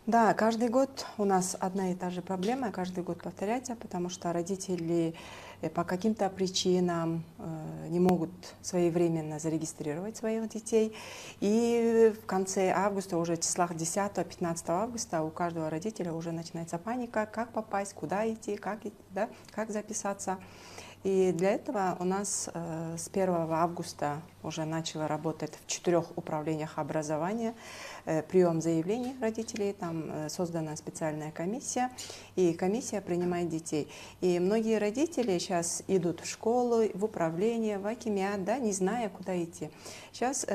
Да, каждый год у нас одна и та же проблема, каждый год повторяется, потому что родители по каким-то причинам не могут своевременно зарегистрировать своих детей. И в конце августа, уже в числах 10-15 августа, у каждого родителя уже начинается паника, как попасть, куда идти, да, как записаться. И для этого у нас с 1 августа уже начало работать в 4 управлениях образования прием заявлений родителей. Там создана специальная комиссия, и комиссия принимает детей. И многие родители сейчас идут в школу, в управление, в акимят, да, не зная, куда идти. Сейчас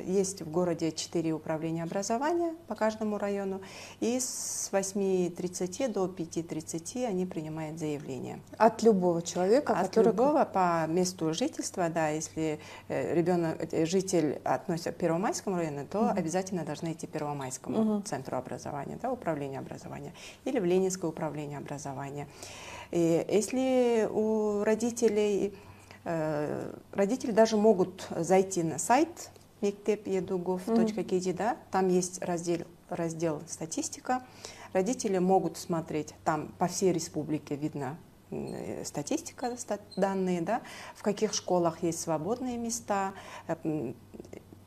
есть в городе 4 управления образования по каждому району, и с 8:30 до 5:30 они принимают заявления. От любого человека, От любого по месту жительства, да, если житель относится к Первомайскому району, то обязательно должны идти к Первомайскому центру образования, да, управлению образования, или в Ленинское управление образования. И если у родителей, родители даже могут зайти на сайт mektep.edu.gov.kz, да, там есть раздел «Статистика». Родители могут смотреть, там по всей республике видно статистика, данные, да, в каких школах есть свободные места,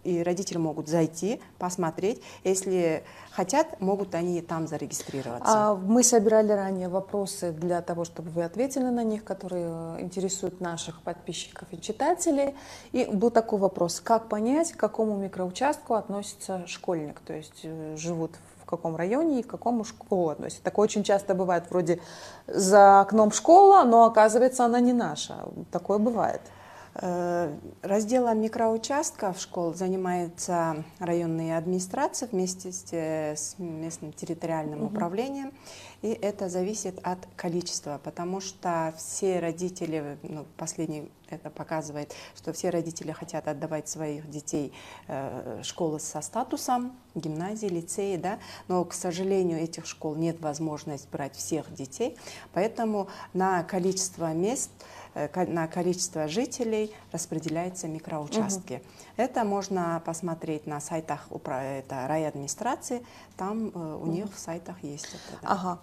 и родители могут зайти, посмотреть. Если хотят, могут они там зарегистрироваться. Мы собирали ранее вопросы для того, чтобы вы ответили на них, которые интересуют наших подписчиков и читателей. И был такой вопрос: как понять, к какому микроучастку относится школьник, то есть живут в каком районе и к какому школу относится. Такое очень часто бывает, вроде за окном школа, но оказывается она не наша. Такое бывает. Разделом микроучастков школ занимается районные администрации вместе с местным территориальным управлением. И это зависит от количества, потому что все родители, последний это показывает, что все родители хотят отдавать своих детей в школы со статусом, гимназии, лицеи, да, но, к сожалению, этих школ нет возможности брать всех детей, поэтому на количество мест, на количество жителей распределяются микроучастки. Это можно посмотреть на сайтах райадминистрации, там у них в сайтах есть это. Да. Ага.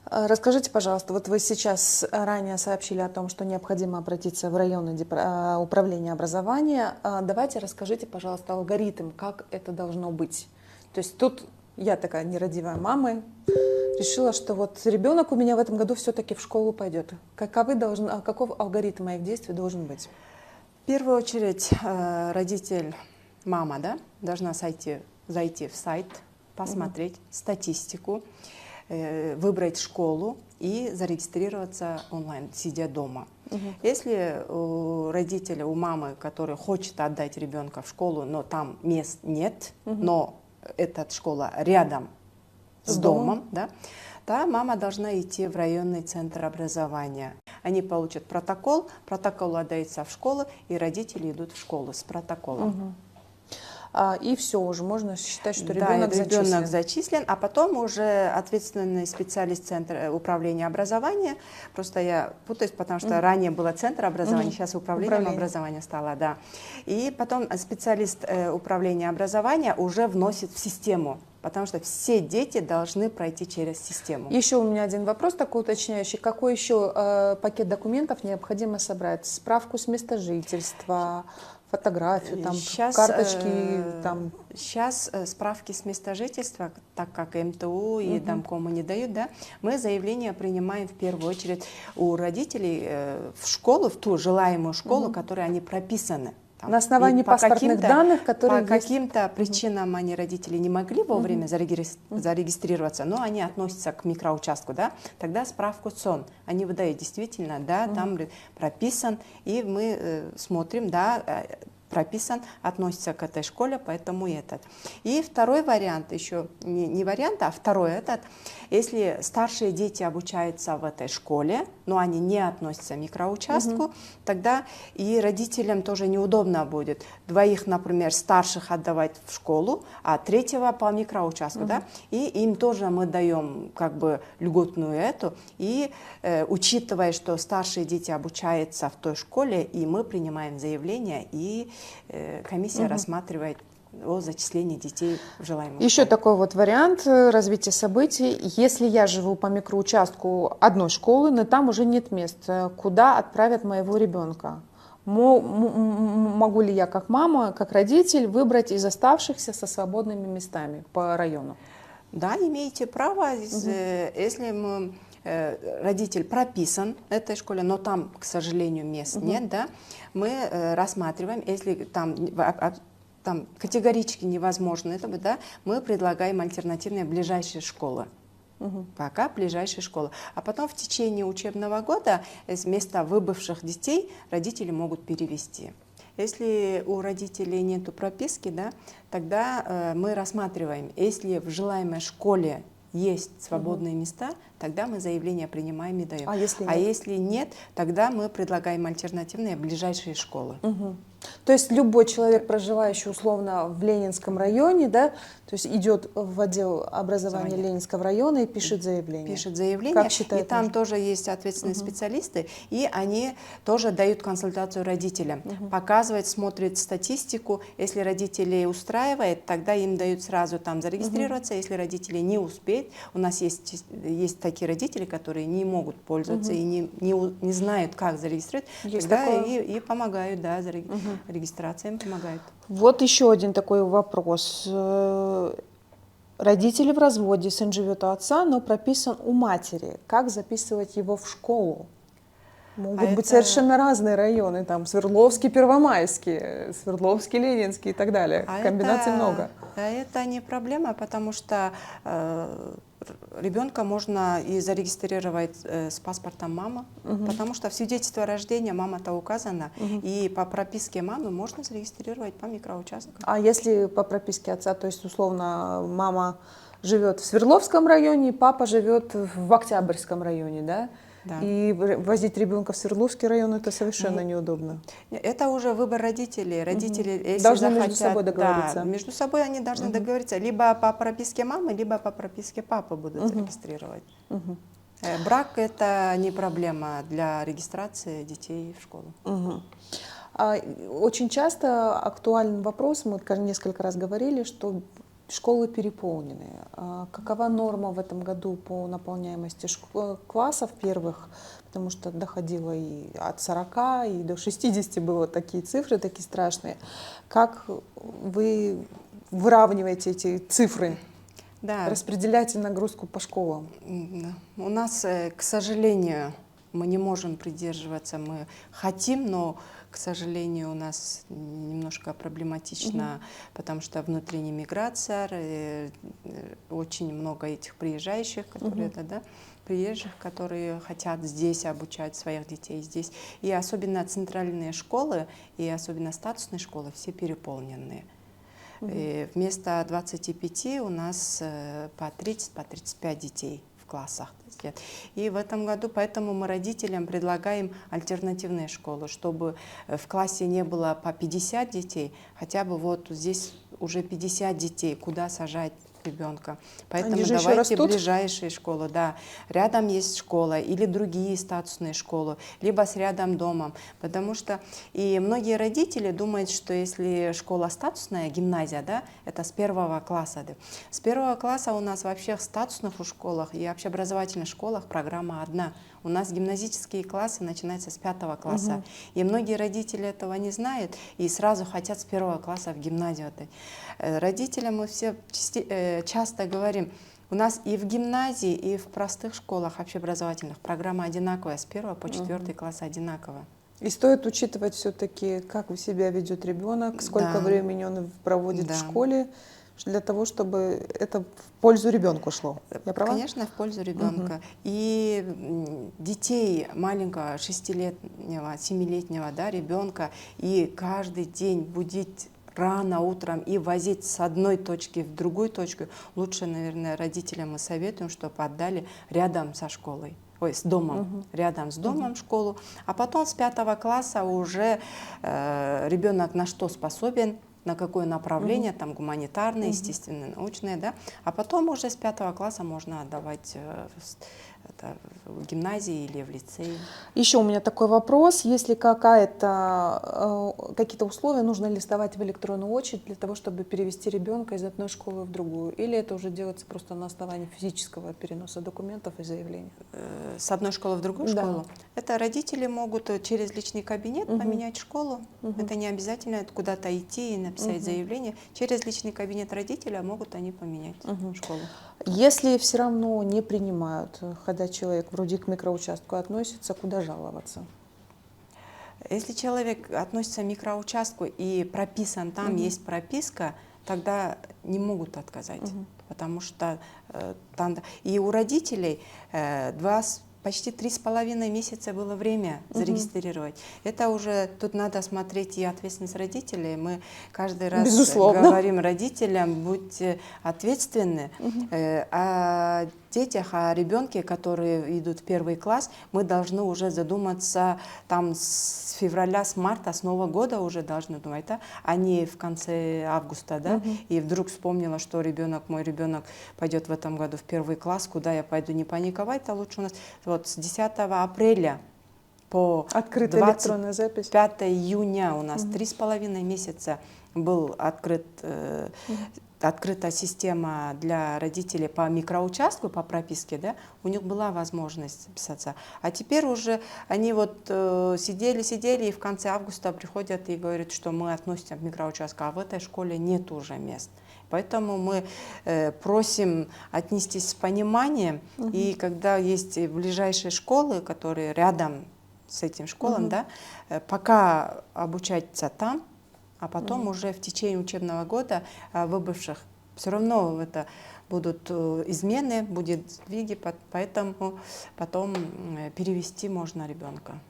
Расскажите, пожалуйста, вот вы сейчас ранее сообщили о том, что необходимо обратиться в районное управление образования. Давайте расскажите, пожалуйста, алгоритм, как это должно быть. То есть тут я такая нерадивая мама, решила, что вот ребенок у меня в этом году все-таки в школу пойдет. Каков алгоритм моих действий должен быть? В первую очередь родитель, мама, да, должна зайти в сайт, посмотреть статистику, выбрать школу и зарегистрироваться онлайн, сидя дома. Если у родителя, у мамы, который хочет отдать ребенка в школу, но там мест нет, но эта школа рядом с домом, да, мама должна идти в районный центр образования. Они получат протокол отдается в школу, и родители идут в школу с протоколом. И все, уже можно считать, что ребенок зачислен. зачислен, а потом уже ответственный специалист Центра управления образования, просто я путаюсь, потому что ранее было Центр образования, сейчас управлением образования стало, да. И потом специалист управления образования уже вносит в систему, потому что все дети должны пройти через систему. Еще у меня один вопрос такой уточняющий. Какой еще пакет документов необходимо собрать? Справку с места жительства, фотографию, там, карточки? Сейчас справки с места жительства, так как МТУ и Домкому не дают, да, мы заявление принимаем в первую очередь у родителей в школу, в ту желаемую школу, в которой они прописаны. На основании паспортных данных, которые по каким-то причинам они, родители, не могли вовремя зарегистрироваться, но они относятся к микроучастку, да, тогда справку ЦОН они выдают действительно, да, там прописан, и мы смотрим, да, прописан, относится к этой школе, поэтому этот. И второй вариант, еще не вариант, а второй этот, если старшие дети обучаются в этой школе, но они не относятся к микроучастку, тогда и родителям тоже неудобно будет двоих, например, старших отдавать в школу, а третьего по микроучастку, да, и им тоже мы даем как бы льготную эту, и учитывая, что старшие дети обучаются в той школе, и мы принимаем заявление, и комиссия рассматривает о зачислении детей в желаемую Еще школу. такой вот вариант развития событий. Если я живу по микроучастку одной школы, но там уже нет мест, куда отправят моего ребенка? Могу ли я как мама, как родитель выбрать из оставшихся со свободными местами по району? Да, имеете право, если родитель прописан в этой школе, но там, к сожалению, мест нет, да, мы рассматриваем, если там категорически невозможно это, да, мы предлагаем альтернативные ближайшие школы. Пока ближайшая школа. А потом в течение учебного года вместо выбывших детей родители могут перевести. Если у родителей нет прописки, да, тогда мы рассматриваем, если в желаемой школе есть свободные места, тогда мы заявление принимаем и даем. Если нет, тогда мы предлагаем альтернативные ближайшие школы. То есть любой человек, проживающий условно в Ленинском районе, да, то есть идет в отдел образования Ленинского района и пишет заявление. Пишет заявление, считает, и там тоже есть ответственные специалисты, и они тоже дают консультацию родителям, показывают, смотрят статистику. Если родителей устраивает, тогда им дают сразу там зарегистрироваться. Если родители не успеют, у нас есть такие родители, которые не могут пользоваться и не знают, как зарегистрировать, тогда и помогают, да, регистрациям помогают. Вот еще один такой вопрос. Родители в разводе, сын живет у отца, но прописан у матери. Как записывать его в школу? Могут быть совершенно разные районы, там Свердловский, Первомайский, Свердловский, Ленинский и так далее. Комбинаций много. Это не проблема, потому что ребенка можно и зарегистрировать с паспортом мамы, потому что в свидетельстве о рождении мама-то указана, и по прописке мамы можно зарегистрировать по микроучастку. А если по прописке отца, то есть условно мама живет в Свердловском районе, папа живет в Октябрьском районе, да? Да. И возить ребенка в Свердловский район — это совершенно неудобно. Это уже выбор родителей. Родители, если должны захотят, между собой договориться. Да, между собой они должны договориться. Либо по прописке мамы, либо по прописке папы будут зарегистрировать. Брак — это не проблема для регистрации детей в школу. Очень часто актуальный вопрос, мы несколько раз говорили, что школы переполнены. Какова норма в этом году по наполняемости классов первых? Потому что доходило и от 40, и до 60 было такие цифры, такие страшные. Как вы выравниваете эти цифры? Да. Распределяете нагрузку по школам? У нас, к сожалению, мы не можем придерживаться, мы хотим, но, к сожалению, у нас немножко проблематично, потому что внутренняя миграция, очень много этих приезжающих, которые приезжих, которые хотят здесь обучать своих детей здесь. И особенно центральные школы, и особенно статусные школы, все переполненные. И вместо 25 у нас по 30-35 детей в классах. И в этом году поэтому мы родителям предлагаем альтернативные школы, чтобы в классе не было по 50 детей, хотя бы вот здесь уже 50 детей, куда сажать ребенка. Поэтому давайте ближайшие школы, да. Рядом есть школа или другие статусные школы, либо с рядом домом. Потому что и многие родители думают, что если школа статусная, гимназия, да, это с 1 класса. Да. С 1 класса у нас вообще в статусных школах и общеобразовательных школах программа одна. У нас гимназические классы начинаются с 5 класса. И многие родители этого не знают и сразу хотят с 1 класса в гимназию. Родителям мы все часто говорим, у нас и в гимназии, и в простых школах общеобразовательных программа одинаковая, с 1 по 4 класс одинаково. И стоит учитывать все-таки, как у себя ведет ребенок, сколько времени он проводит в школе, для того, чтобы это в пользу ребенку шло. Я права? Конечно, в пользу ребенка. И детей маленького, 6-летнего, 7-летнего, да, ребенка, и каждый день будить рано утром и возить с одной точки в другую точку, лучше, наверное, родителям мы советуем, чтобы отдали рядом со школой. Ой, с домом, рядом с домом школу, а потом с 5 класса уже ребенок на что способен, на какое направление, там гуманитарное, естественно, научное, да, а потом уже с 5 класса можно отдавать это в гимназии или в лицее. Еще у меня такой вопрос. Если какие-то условия, нужно ли сдавать в электронную очередь для того, чтобы перевести ребенка из одной школы в другую? Или это уже делается просто на основании физического переноса документов и заявлений? С одной школы в другую школу? Это родители могут через личный кабинет поменять школу. Это не обязательно куда-то идти и написать заявление. Через личный кабинет родителя могут они поменять школу. Если все равно не принимают, когда человек вроде к микроучастку относится, куда жаловаться? Если человек относится к микроучастку и прописан там, есть прописка, тогда не могут отказать. Потому что там и у родителей почти 3,5 месяца было время зарегистрировать. Это уже тут надо смотреть и ответственность родителей. Мы каждый раз говорим родителям: будьте ответственны. О детях, о ребенке, которые идут в 1 класс, мы должны уже задуматься там с февраля, с марта, с Нового года уже должны думать, да? А не в конце августа, да? И вдруг вспомнила, что мой ребенок пойдет в этом году в 1 класс, куда я пойду, не паниковать, а лучше у нас вот с 10 апреля по 25 июня у нас 3,5 месяца был открыта система для родителей по микроучастку, по прописке, да, у них была возможность записаться. А теперь уже они вот сидели, и в конце августа приходят и говорят, что мы относимся к микроучастку, а в этой школе нет уже мест. Поэтому мы просим отнестись с пониманием, и когда есть ближайшие школы, которые рядом с этим школом, да, пока обучаться там, а потом уже в течение учебного года выбывших все равно это будут измены, будет сдвиги, поэтому потом перевести можно ребенка.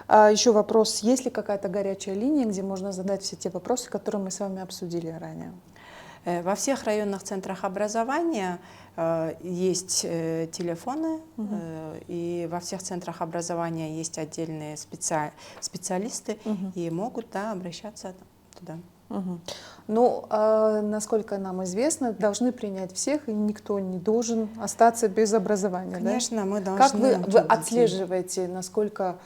А еще вопрос: есть ли какая-то горячая линия, где можно задать все те вопросы, которые мы с вами обсудили ранее? Во всех районных центрах образования есть телефоны, и во всех центрах образования есть отдельные специалисты, и могут обращаться туда. Ну, насколько нам известно, должны принять всех, и никто не должен остаться без образования. Конечно, мы должны. Как вы отслеживаете, насколько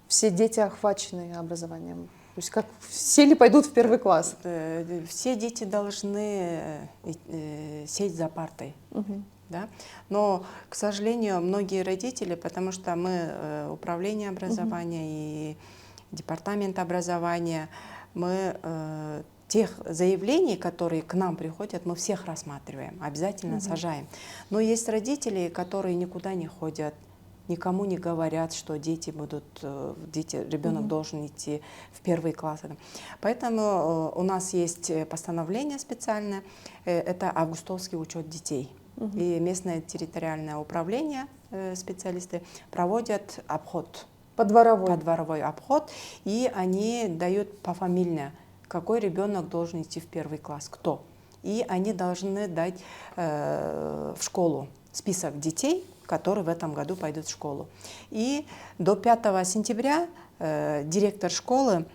все дети охвачены образованием? То есть как все ли пойдут в 1 класс? Все дети должны сесть за партой. Да? Но, к сожалению, многие родители, потому что мы управление образования и департамент образования, мы тех заявлений, которые к нам приходят, мы всех рассматриваем, обязательно сажаем. Но есть родители, которые никуда не ходят, никому не говорят, что ребенок должен идти в 1 класс. Поэтому у нас есть постановление специальное, это августовский учет детей. И местное территориальное управление, специалисты, проводят обход. Подворовой обход, и они дают пофамильно, какой ребенок должен идти в 1 класс, кто. И они должны дать в школу список детей, которые в этом году пойдут в школу. И до 5 сентября директор школы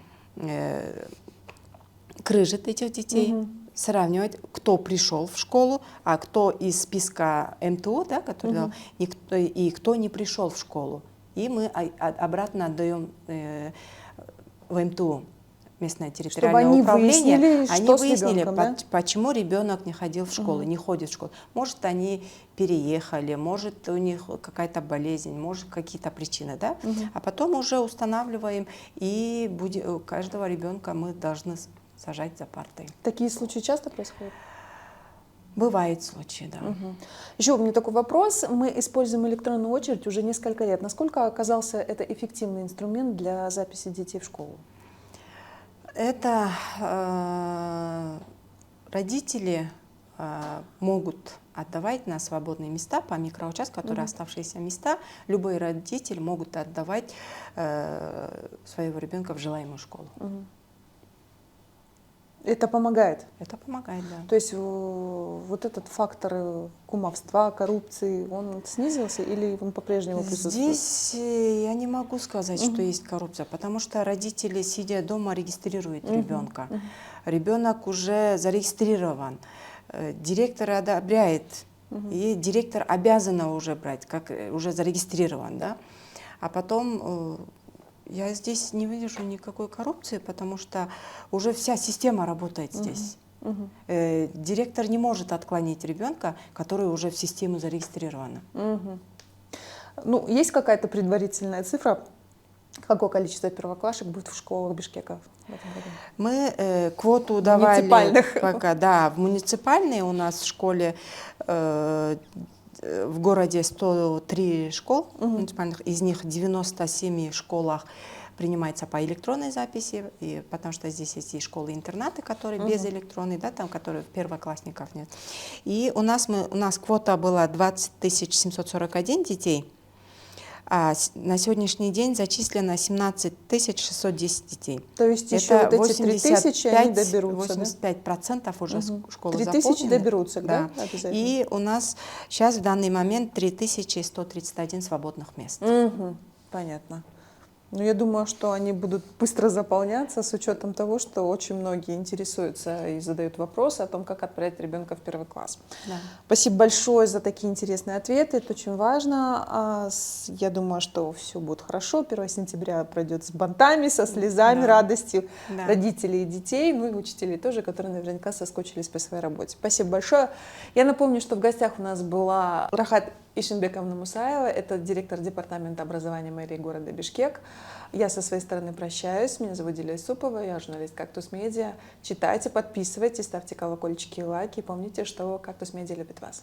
крыжит этих детей, сравнивать, кто пришел в школу, а кто из списка МТУ, да, который и кто не пришел в школу. И мы обратно отдаем в МТУ, местное территориальное управление. Они выяснили, почему ребенок не ходил в школу, не ходит в школу. Может, они переехали, может, у них какая-то болезнь, может, какие-то причины, да? А потом уже устанавливаем, и каждого ребенка мы должны сажать за партой. Такие случаи часто происходят? Бывают случаи, да. Еще у меня такой вопрос. Мы используем электронную очередь уже несколько лет. Насколько оказался это эффективный инструмент для записи детей в школу? Это родители могут отдавать на свободные места по микроучастку, которые оставшиеся места. Любой родитель могут отдавать своего ребенка в желаемую школу. Это помогает? Это помогает, да. То есть вот этот фактор кумовства, коррупции, он снизился или он по-прежнему присутствует? Здесь я не могу сказать, что есть коррупция, потому что родители, сидя дома, регистрируют ребенка. Ребенок уже зарегистрирован. Директор одобряет И директор обязана уже брать, как уже зарегистрирован, да. А потом я здесь не вижу никакой коррупции, потому что уже вся система работает здесь. Директор не может отклонить ребенка, который уже в систему зарегистрирован. Ну, есть какая-то предварительная цифра, какое количество первоклашек будет в школах Бишкека в этом году? Мы квоту давали Муниципальных. пока, да, в муниципальные у нас в школе, в городе 103 школ муниципальных, из них 97 школах принимается по электронной записи, и, потому что здесь есть и школы-интернаты, которые без электронной, да, там, которые первоклассников нет. И у нас квота была 20 741 детей, а на сегодняшний день зачислено 17 610 детей. То есть еще вот эти 3000, они доберутся, 85% да? уже школы 3000 заполнены. доберутся, да, обязательно? И у нас сейчас в данный момент 3131 свободных мест. Понятно. Ну, я думаю, что они будут быстро заполняться с учетом того, что очень многие интересуются и задают вопросы о том, как отправить ребенка в первый класс. Да. Спасибо большое за такие интересные ответы, это очень важно. Я думаю, что все будет хорошо. 1 сентября пройдет с бантами, со слезами, радостью родителей и детей, ну и учителей тоже, которые наверняка соскучились по своей работе. Спасибо большое. Я напомню, что в гостях у нас была Рахат Ишинбековна Мусаева, это директор департамента образования мэрии города Бишкек. Я со своей стороны прощаюсь. Меня зовут Диля Исупова, я журналист «Кактус Медиа». Читайте, подписывайтесь, ставьте колокольчики и лайки. И помните, что «Кактус Медиа» любит вас.